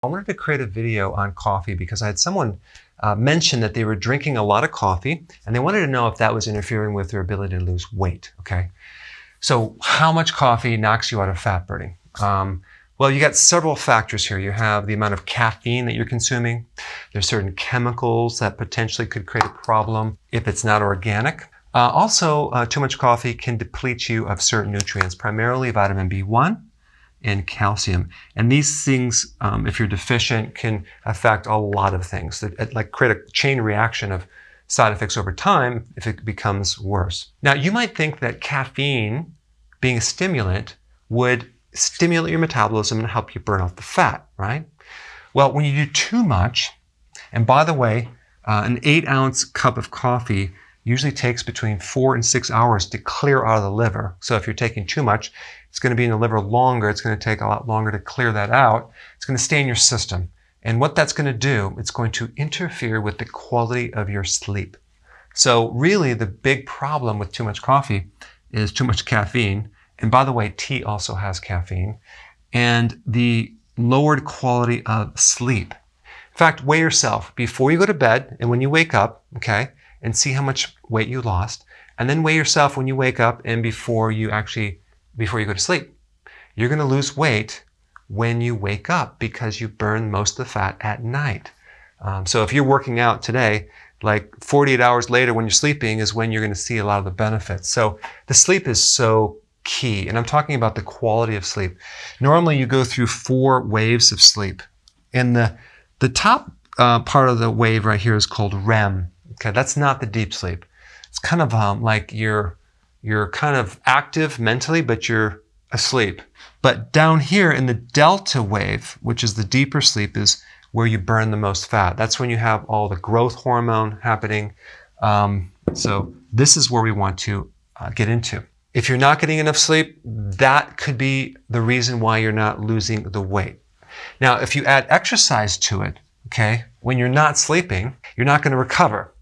I wanted to create a video on coffee because I had someone mention that they were drinking a lot of coffee and they wanted to know if that was interfering with their ability to lose weight, okay? So how much coffee knocks you out of fat burning? Well, you got several factors here. You have the amount of caffeine that you're consuming. There's certain chemicals that potentially could create a problem if it's not organic. Also, too much coffee can deplete you of certain nutrients, primarily vitamin B1 and calcium. And these things, if you're deficient, can affect a lot of things, like create a chain reaction of side effects over time if it becomes worse. Now, you might think that caffeine, being a stimulant, would stimulate your metabolism and help you burn off the fat, right? Well, when you do too much, and by the way, an 8-ounce cup of coffee usually takes between 4 and 6 hours to clear out of the liver. So if you're taking too much, it's going to be in the liver longer. It's going to take a lot longer to clear that out. It's going to stay in your system. And what that's going to do, it's going to interfere with the quality of your sleep. So really the big problem with too much coffee is too much caffeine. And by the way, tea also has caffeine. And the lowered quality of sleep. In fact, weigh yourself before you go to bed and when you wake up, okay? And see how much weight you lost. And then weigh yourself when you wake up and before you go to sleep. You're going to lose weight when you wake up because you burn most of the fat at night. So if you're working out today, like 48 hours later when you're sleeping is when you're going to see a lot of the benefits. So the sleep is so key. And I'm talking about the quality of sleep. Normally you go through 4 waves of sleep. And the top part of the wave right here is called REM. Okay, that's not the deep sleep. It's kind of like you're kind of active mentally, but you're asleep. But down here in the delta wave, which is the deeper sleep, is where you burn the most fat. That's when you have all the growth hormone happening. So this is where we want to get into. If you're not getting enough sleep, that could be the reason why you're not losing the weight. Now, if you add exercise to it, okay, when you're not sleeping, you're not going to recover.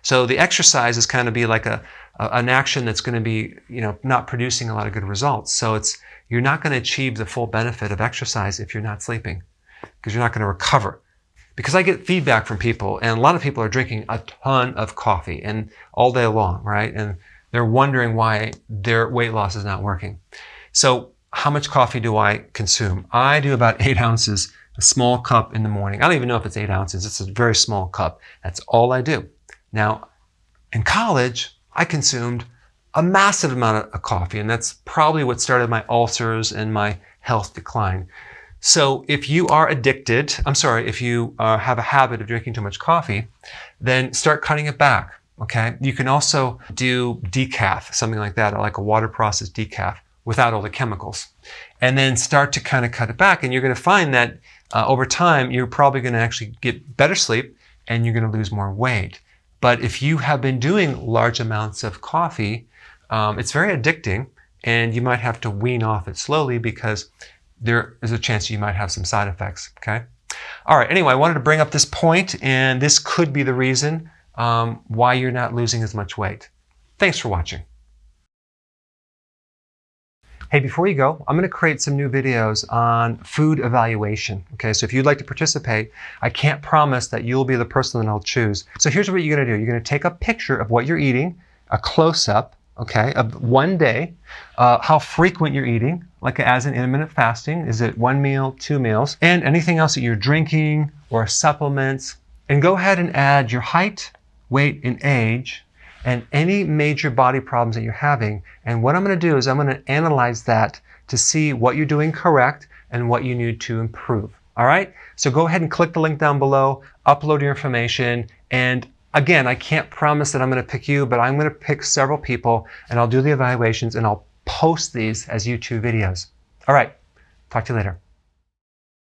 So the exercise is kind of be like an action that's going to be, not producing a lot of good results. So you're not going to achieve the full benefit of exercise if you're not sleeping because you're not going to recover. Because I get feedback from people and a lot of people are drinking a ton of coffee and all day long, right? And they're wondering why their weight loss is not working. So how much coffee do I consume? I do about 8 ounces, a small cup in the morning. I don't even know if it's 8 ounces. It's a very small cup. That's all I do. Now, in college, I consumed a massive amount of coffee, and that's probably what started my ulcers and my health decline. So if you are addicted, if you have a habit of drinking too much coffee, then start cutting it back, okay? You can also do decaf, something like that, or like a water processed decaf without all the chemicals. And then start to kind of cut it back, and you're going to find that over time, you're probably going to actually get better sleep, and you're going to lose more weight. But if you have been doing large amounts of coffee, it's very addicting and you might have to wean off it slowly because there is a chance you might have some side effects, okay? All right, anyway, I wanted to bring up this point and this could be the reason why you're not losing as much weight. Thanks for watching. Hey, before you go, I'm going to create some new videos on food evaluation. Okay, so if you'd like to participate, I can't promise that you'll be the person that I'll choose. So here's what you're going to do. You're going to take a picture of what you're eating, a close-up, okay, of one day, how frequent you're eating, like as in intermittent fasting. Is it 1 meal, 2 meals, and anything else that you're drinking or supplements. And go ahead and add your height, weight, and age, and any major body problems that you're having. And what I'm going to do is I'm going to analyze that to see what you're doing correct and what you need to improve. All right? So go ahead and click the link down below, upload your information. And again, I can't promise that I'm going to pick you, but I'm going to pick several people and I'll do the evaluations and I'll post these as YouTube videos. All right. Talk to you later.